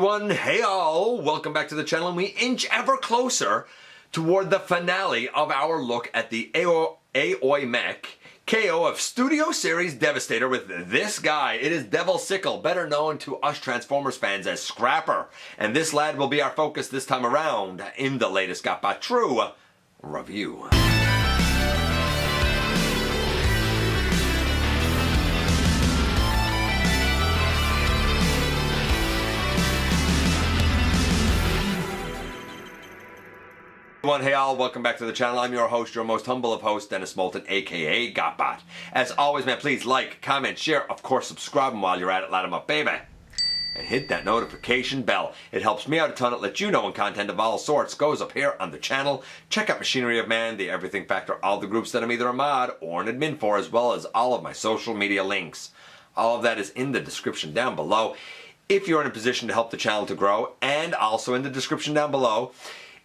everyone, hey all, welcome back to the channel, and we inch ever closer toward the finale of our look at the Aoyi Mech KO of Studio Series Devastator with this guy. It is Devil Sickle, better known to us Transformers fans as Scrapper, and this lad will be our focus this time around in the latest GotBot True review. Hey all, welcome back to the channel. I'm your host, your most humble of hosts, Dennis Moulton, aka GotBot. As always, man, please like, comment, share, of course subscribe, and while you're at it, light them up, baby. And hit that notification bell. It helps me out a ton. It lets you know when content of all sorts goes up here on the channel. Check out Machinery of Man, The Everything Factor, all the groups that I'm either a mod or an admin for, as well as all of my social media links. All of that is in the description down below. If you're in a position to help the channel to grow, and also in the description down below,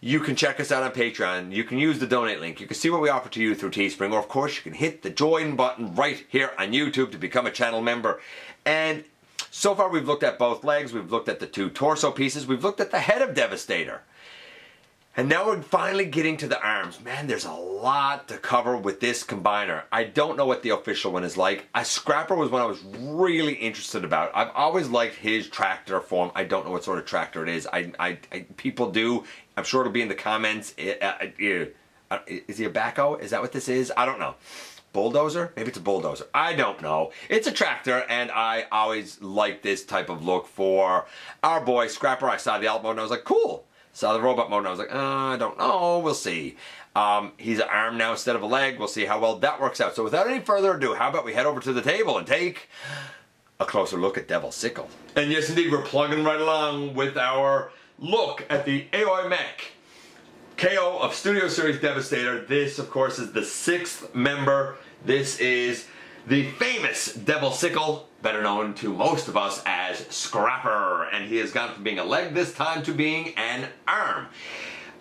you can check us out on Patreon. You can use the donate link. You can see what we offer to you through Teespring, or of course you can hit the join button right here on YouTube to become a channel member. And so far we've looked at both legs, we've looked at the two torso pieces, we've looked at the head of Devastator. And now we're finally getting to the arms. Man, there's a lot to cover with this combiner. I don't know what the official one is like. Scrapper was one I was really interested about. I've always liked his tractor form. I don't know what sort of tractor it is. People do. I'm sure it'll be in the comments. Is he a backhoe? Is that what this is? I don't know. Bulldozer? Maybe it's a bulldozer. I don't know. It's a tractor, and I always like this type of look for our boy Scrapper. I saw the alt mode and I was like, cool. Saw the robot mode and I was like, I don't know, we'll see. He's an arm now instead of a leg. We'll see how well that works out. So without any further ado, how about we head over to the table and take a closer look at Devil Sickle. And yes indeed, we're plugging right along with our look at the Aoyi Mech KO of Studio Series Devastator. This, of course, is the 6th member. This is the famous Devil Sickle, better known to most of us as Scrapper, and he has gone from being a leg this time to being an arm.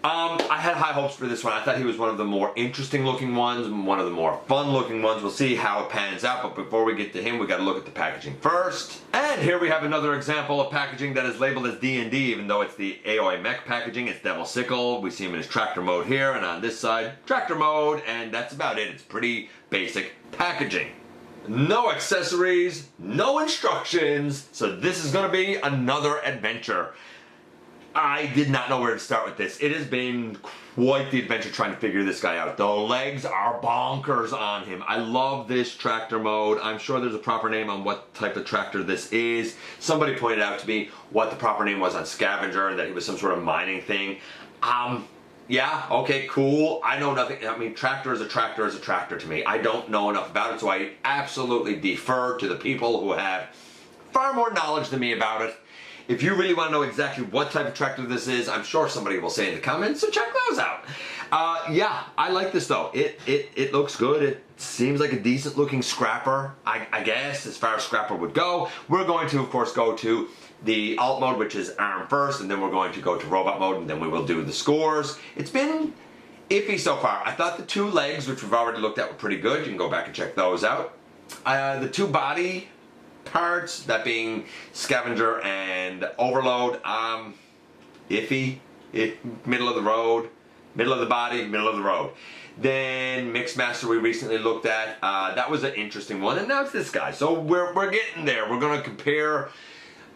I had high hopes for this one. I thought he was one of the more interesting looking ones, one of the more fun looking ones. We'll see how it pans out, but before we get to him, we got to look at the packaging first. And here we have another example of packaging that is labeled as D&D, even though it's the Aoyi Mech packaging. It's Devil Sickle. We see him in his tractor mode here, and on this side, tractor mode, and that's about it. It's pretty basic packaging. No accessories, no instructions, so this is going to be another adventure. I did not know where to start with this. It has been quite the adventure trying to figure this guy out. The legs are bonkers on him. I love this tractor mode. I'm sure there's a proper name on what type of tractor this is. Somebody pointed out to me what the proper name was on Scavenger, and that he was some sort of mining thing. Yeah, okay, cool. I know nothing. I mean, tractor is a tractor to me. I don't know enough about it, so I absolutely defer to the people who have far more knowledge than me about it. If you really want to know exactly what type of tractor this is, I'm sure somebody will say in the comments, so check those out. Yeah, I like this though. It looks good. It seems like a decent looking Scrapper, I guess, as far as Scrapper would go. We're going to, of course, go to the alt mode, which is arm first, and then we're going to go to robot mode, and then we will do the scores. It's been iffy so far. I thought the two legs, which we've already looked at, were pretty good. You can go back and check those out. The two body parts, that being Scavenger and Overload, iffy. Middle of the road, middle of the body, middle of the road. Then Mixmaster we recently looked at. That was an interesting one, and now it's this guy. So we're getting there. We're going to compare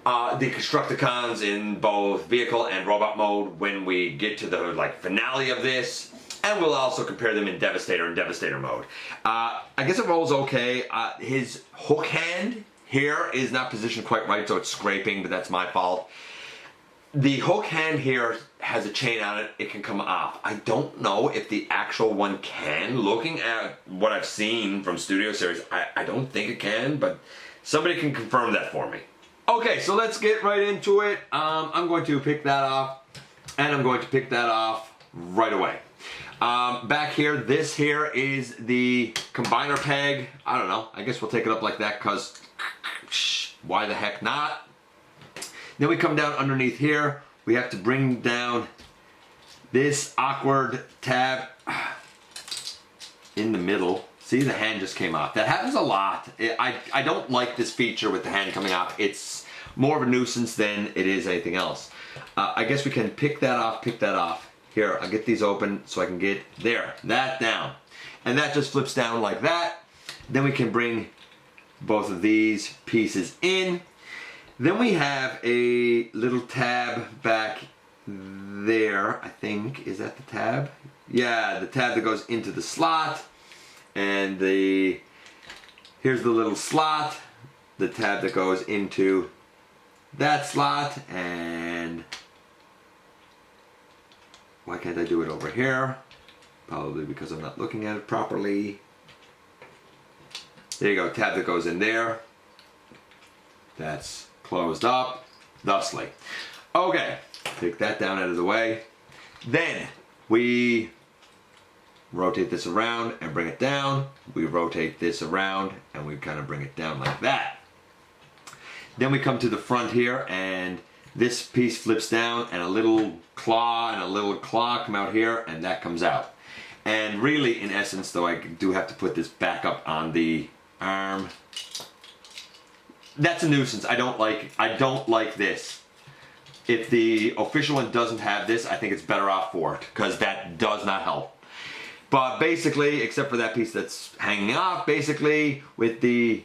the Constructicons in both vehicle and robot mode when we get to the finale of this, and we'll also compare them in Devastator and Devastator mode. I guess it rolls okay. His hook hand here is not positioned quite right, so it's scraping, but that's my fault. The hook hand here has a chain on it. It can come off. I don't know if the actual one can. Looking at what I've seen from Studio Series, I don't think it can, but somebody can confirm that for me. Okay, so let's get right into it. I'm going to pick that off, and I'm going to pick that off right away. Back here, this here is the combiner peg. I don't know, I guess we'll take it up like that because why the heck not? Then we come down underneath here. We have to bring down this awkward tab in the middle. See, the hand just came off. That happens a lot. I don't like this feature with the hand coming off. It's more of a nuisance than it is anything else. I guess we can pick that off. Here, I'll get these open so I can get that down. And that just flips down like that. Then we can bring both of these pieces in. Then we have a little tab back there, I think. Is that the tab? Yeah, the tab that goes into the slot. And here's the little slot, the tab that goes into that slot, and why can't I do it over here? Probably because I'm not looking at it properly. There you go, tab that goes in there. That's closed up, thusly. Okay, take that down out of the way. Then we rotate this around and bring it down. We rotate this around and we kind of bring it down like that. Then we come to the front here and this piece flips down and a little claw and a little claw come out here and that comes out. And really, in essence, though, I do have to put this back up on the arm. That's a nuisance. I don't like this. If the official one doesn't have this, I think it's better off for it because that does not help. But basically, except for that piece that's hanging off, basically with the,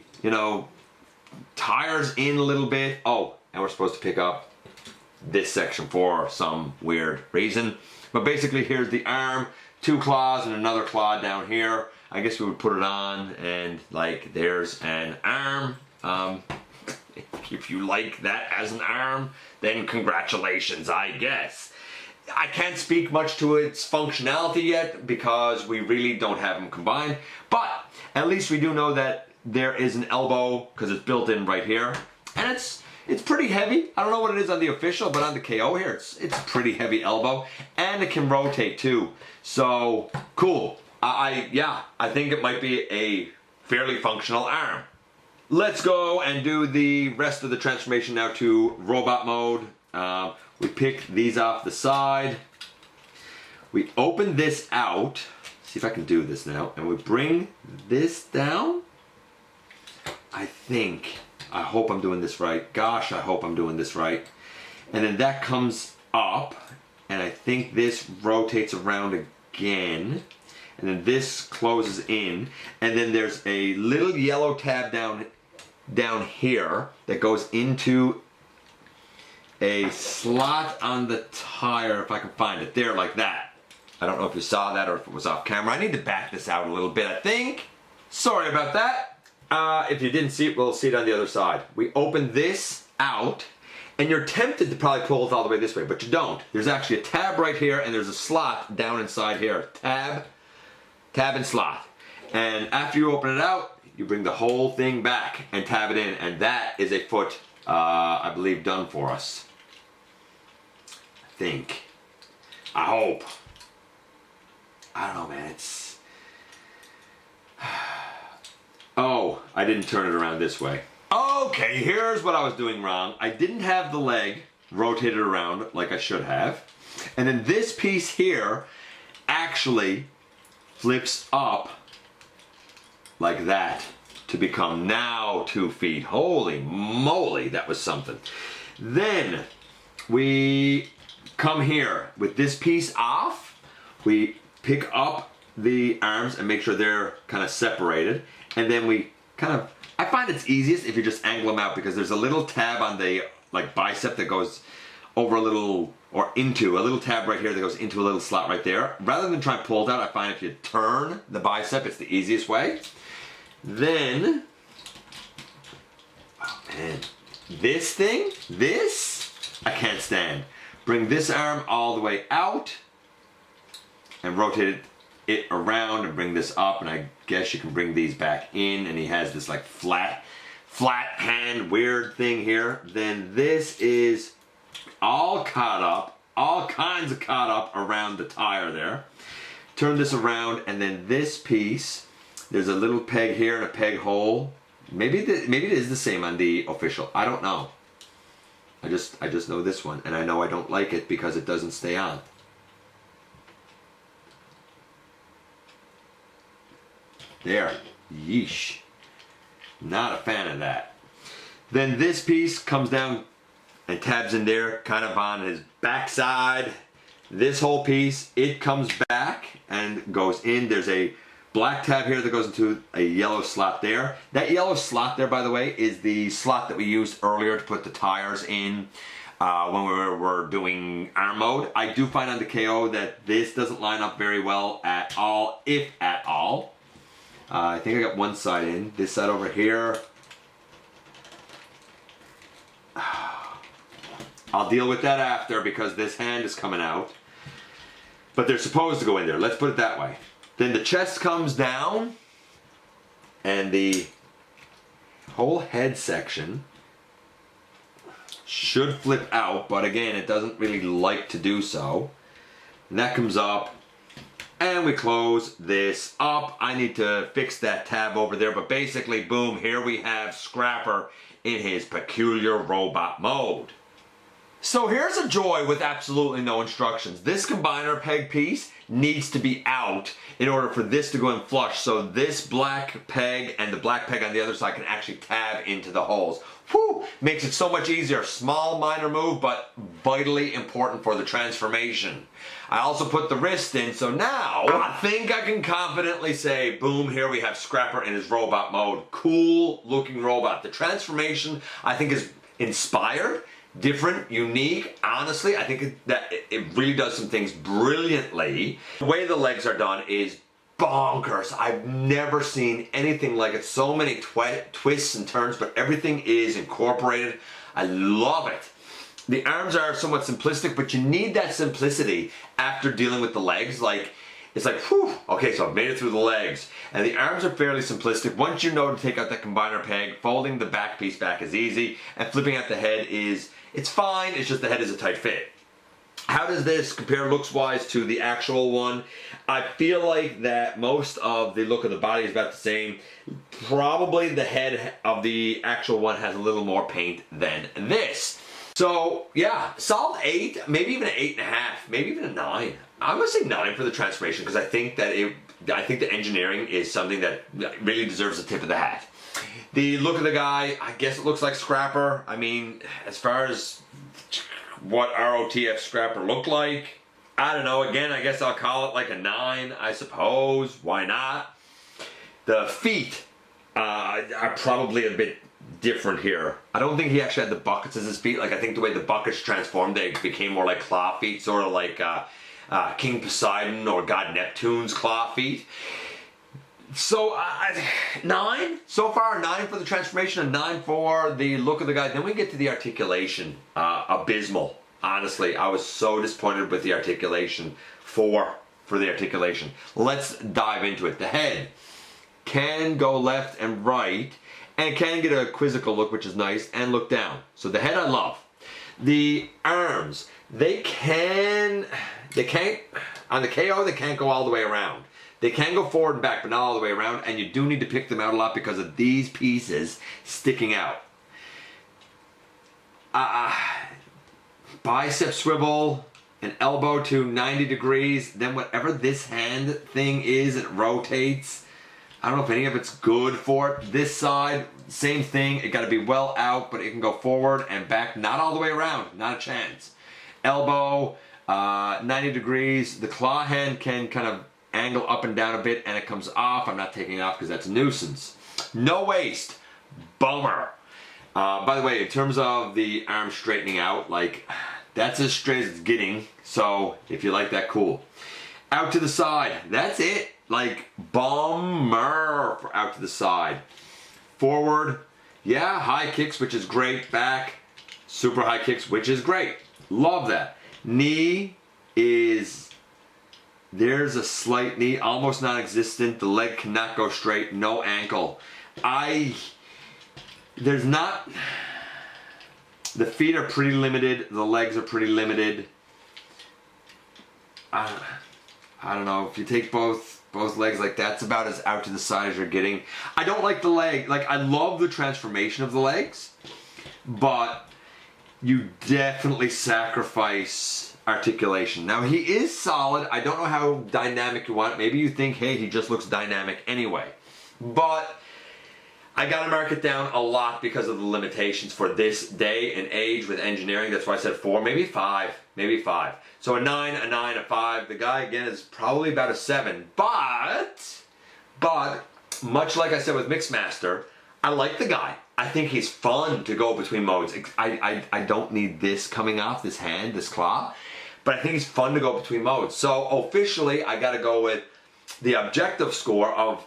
tires in a little bit. Oh, and we're supposed to pick up this section for some weird reason. But basically, here's the arm, 2 claws and another claw down here. I guess we would put it on and there's an arm. If you like that as an arm, then congratulations, I guess. I can't speak much to its functionality yet because we really don't have them combined, but at least we do know that there is an elbow because it's built in right here, and it's pretty heavy. I don't know what it is on the official, but on the KO here, it's a pretty heavy elbow, and it can rotate too. So cool. I think it might be a fairly functional arm. Let's go and do the rest of the transformation now to robot mode. We pick these off the side. We open this out. See if I can do this now. And we bring this down. I hope I'm doing this right. Gosh, I hope I'm doing this right. And then that comes up. And I think this rotates around again. And then this closes in. And then there's a little yellow tab down here that goes into a slot on the tire, if I can find it, there, like that. I don't know if you saw that or if it was off camera. I need to back this out a little bit, I think. Sorry about that. If you didn't see it, we'll see it on the other side. We open this out, and you're tempted to probably pull it all the way this way, but you don't. There's actually a tab right here, and there's a slot down inside here. Tab and slot. And after you open it out, you bring the whole thing back and tab it in, and that is a foot, I believe, done for us. I hope. I don't know, man, it's... Oh, I didn't turn it around this way. Okay, here's what I was doing wrong. I didn't have the leg rotated around like I should have. And then this piece here actually flips up like that to become now 2 feet. Holy moly, that was something. Then we come here with this piece off. We pick up the arms and make sure they're kind of separated. And then we I find it's easiest if you just angle them out because there's a little tab on the bicep that goes over a little, or into a little tab right here that goes into a little slot right there. Rather than try and pull it out, I find if you turn the bicep, it's the easiest way. Then, oh man, this I can't stand. Bring this arm all the way out and rotate it around and bring this up, and I guess you can bring these back in, and he has this flat hand weird thing here. Then this is all caught up, all kinds of caught up around the tire there. Turn this around, and then this piece, there's a little peg here and a peg hole. Maybe it is the same on the official. I don't know. I just know this one, and I know I don't like it because it doesn't stay on. There. Yeesh. Not a fan of that. Then this piece comes down and tabs in there, kind of on his backside. This whole piece, it comes back and goes in. There's a black tab here that goes into a yellow slot there. That yellow slot there, by the way, is the slot that we used earlier to put the tires in when we were doing arm mode. I do find on the KO that this doesn't line up very well at all, if at all. I think I got one side in. This side over here, I'll deal with that after because this hand is coming out. But they're supposed to go in there. Let's put it that way. Then the chest comes down and the whole head section should flip out, but again, it doesn't really like to do so. And that comes up and we close this up. I need to fix that tab over there, but basically, boom, here we have Scrapper in his peculiar robot mode. So here's a joy with absolutely no instructions. This combiner peg piece needs to be out in order for this to go in flush, so this black peg and the black peg on the other side can actually tab into the holes. Whew! Makes it so much easier. Small minor move, but vitally important for the transformation. I also put the wrist in, so now I think I can confidently say, boom, here we have Scrapper in his robot mode. Cool looking robot. The transformation, I think, is inspired, different, unique. Honestly, I think that it really does some things brilliantly. The way the legs are done is bonkers. I've never seen anything like it. So many twists and turns, but everything is incorporated. I love it. The arms are somewhat simplistic, but you need that simplicity after dealing with the legs. Like, it's like, whew, okay, so I've made it through the legs. And the arms are fairly simplistic. Once you know to take out that combiner peg, folding the back piece back is easy, and flipping out the head is, it's fine, it's just the head is a tight fit. How does this compare looks-wise to the actual one? I feel like that most of the look of the body is about the same. Probably the head of the actual one has a little more paint than this. So yeah, solid 8, maybe even an 8.5, maybe even a 9. I'm gonna say 9 for the transformation because I think that the engineering is something that really deserves a tip of the hat. The look of the guy, I guess it looks like Scrapper. I mean, as far as what ROTF Scrapper looked like, I don't know. Again, I guess I'll call it like a 9, I suppose. Why not? The feet are probably a bit different here. I don't think he actually had the buckets as his feet. Like, I think the way the buckets transformed, they became more like claw feet, sort of like King Poseidon or God Neptune's claw feet. So 9 so far, 9 for the transformation, a 9 for the look of the guy. Then we get to the articulation. Abysmal. Honestly, I was so disappointed with the articulation. 4 for the articulation. Let's dive into it. The head can go left and right, and can get a quizzical look, which is nice, and look down. So the head I love. The arms, they can't, on the KO, they can't go all the way around. They can go forward and back, but not all the way around, and you do need to pick them out a lot because of these pieces sticking out. Bicep swivel, an elbow to 90 degrees, then whatever this hand thing is, it rotates. I don't know if any of it's good for it. This side, same thing. It got to be well out, but it can go forward and back, not all the way around, not a chance. Elbow, 90 degrees. The claw hand can kind of angle up and down a bit, and it comes off. I'm not taking it off because that's a nuisance. No waist, bummer. By the way, in terms of the arm straightening out, like, that's as straight as it's getting. So if you like that, cool. Out to the side, that's it. Like, bummer for out to the side. Forward, yeah, high kicks, which is great. Back, super high kicks, which is great. Love that. Knee is, there's a slight knee, almost non-existent. The leg cannot go straight, no ankle. There's not, the feet are pretty limited, the legs are pretty limited. I don't know, if you take both legs, like, that's about as out to the side as you're getting. I don't like the leg. Like, I love the transformation of the legs, but you definitely sacrifice articulation. Now, he is solid. I don't know how dynamic you want it. Maybe you think, hey, he just looks dynamic anyway. But I gotta mark it down a lot because of the limitations for this day and age with engineering. That's why I said 4, maybe 5, maybe 5. So a 9, a 5. The guy again is probably about a 7. But much like I said with Mixmaster, I like the guy. I think he's fun to go between modes. I don't need this coming off, this hand, this claw. But I think he's fun to go between modes. So officially, I gotta go with the objective score of,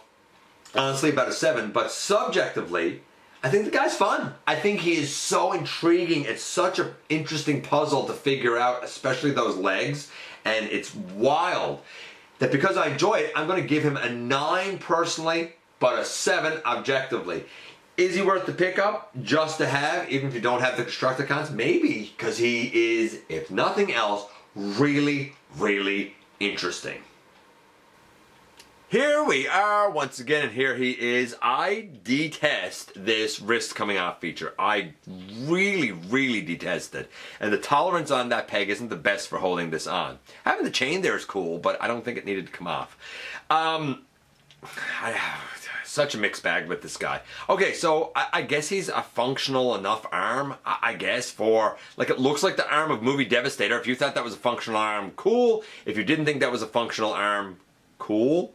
honestly, about a 7. But subjectively, I think the guy's fun. I think he is so intriguing. It's such an interesting puzzle to figure out, especially those legs. And it's wild that because I enjoy it, I'm gonna give him a 9 personally, but a 7 objectively. Is he worth the pickup just to have, even if you don't have the Constructicons? Maybe, because he is, if nothing else, really, really interesting. Here we are once again, and here he is. I detest this wrist coming off feature. I really, really detest it. And the tolerance on that peg isn't the best for holding this on. Having the chain there is cool, but I don't think it needed to come off. Such a mixed bag with this guy. Okay, so I guess he's a functional enough arm, I guess, for, like, it looks like the arm of Movie Devastator. If you thought that was a functional arm, cool. If you didn't think that was a functional arm, cool.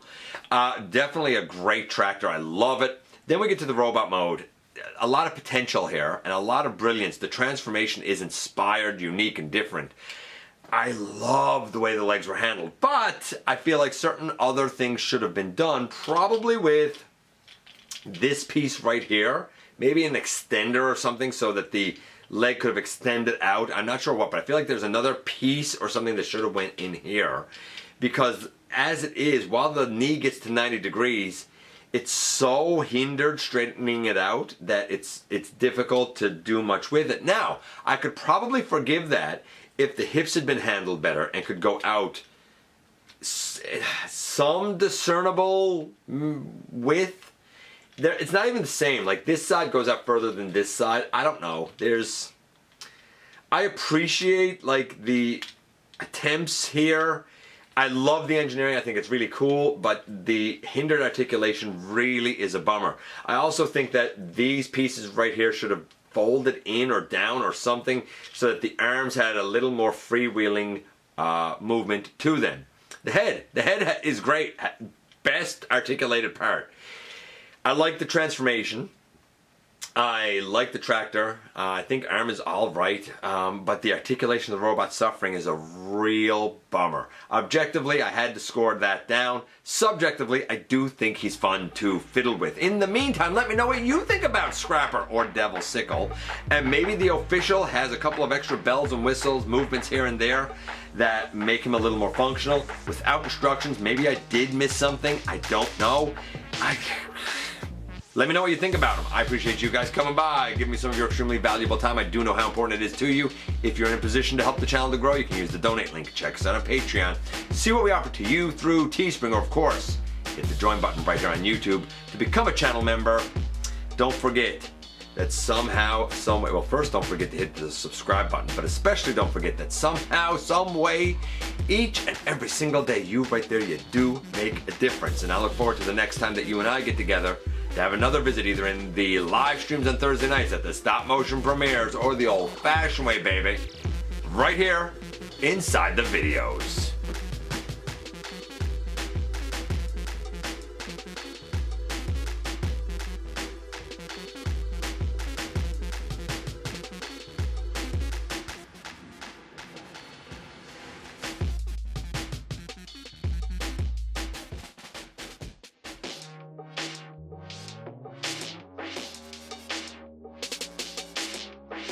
Definitely a great tractor. I love it. Then we get to the robot mode. A lot of potential here and a lot of brilliance. The transformation is inspired, unique, and different. I love the way the legs were handled, but I feel like certain other things should have been done, probably with this piece right here, maybe an extender or something so that the leg could have extended out. I'm not sure what, but I feel like there's another piece or something that should have went in here, because as it is, while the knee gets to 90 degrees, it's so hindered straightening it out that it's difficult to do much with it. Now, I could probably forgive that if the hips had been handled better and could go out some discernible width. It's not even the same. Like, this side goes out further than this side. I don't know. I appreciate, like, the attempts here. I love the engineering. I think it's really cool, but the hindered articulation really is a bummer. I also think that these pieces right here should have folded in or down or something so that the arms had a little more freewheeling movement to them. The head is great. Best articulated part. I like the transformation. I like the tractor. I think arm is all right, but the articulation of the robot suffering is a real bummer. Objectively, I had to score that down. Subjectively, I do think he's fun to fiddle with. In the meantime, let me know what you think about Scrapper or Devil Sickle, and maybe the official has a couple of extra bells and whistles, movements here and there that make him a little more functional. Without instructions, maybe I did miss something. I don't know. Let me know what you think about them. I appreciate you guys coming by, giving me some of your extremely valuable time. I do know how important it is to you. If you're in a position to help the channel to grow, you can use the donate link. Check us out on Patreon. See what we offer to you through Teespring, or of course, hit the join button right here on YouTube to become a channel member. Don't forget that somehow, someway, well, first don't forget to hit the subscribe button, but especially don't forget that somehow, some way, each and every single day, you right there, you do make a difference. And I look forward to the next time that you and I get together to have another visit, either in the live streams on Thursday nights at the stop motion premieres or the old fashioned way, baby, right here inside the videos.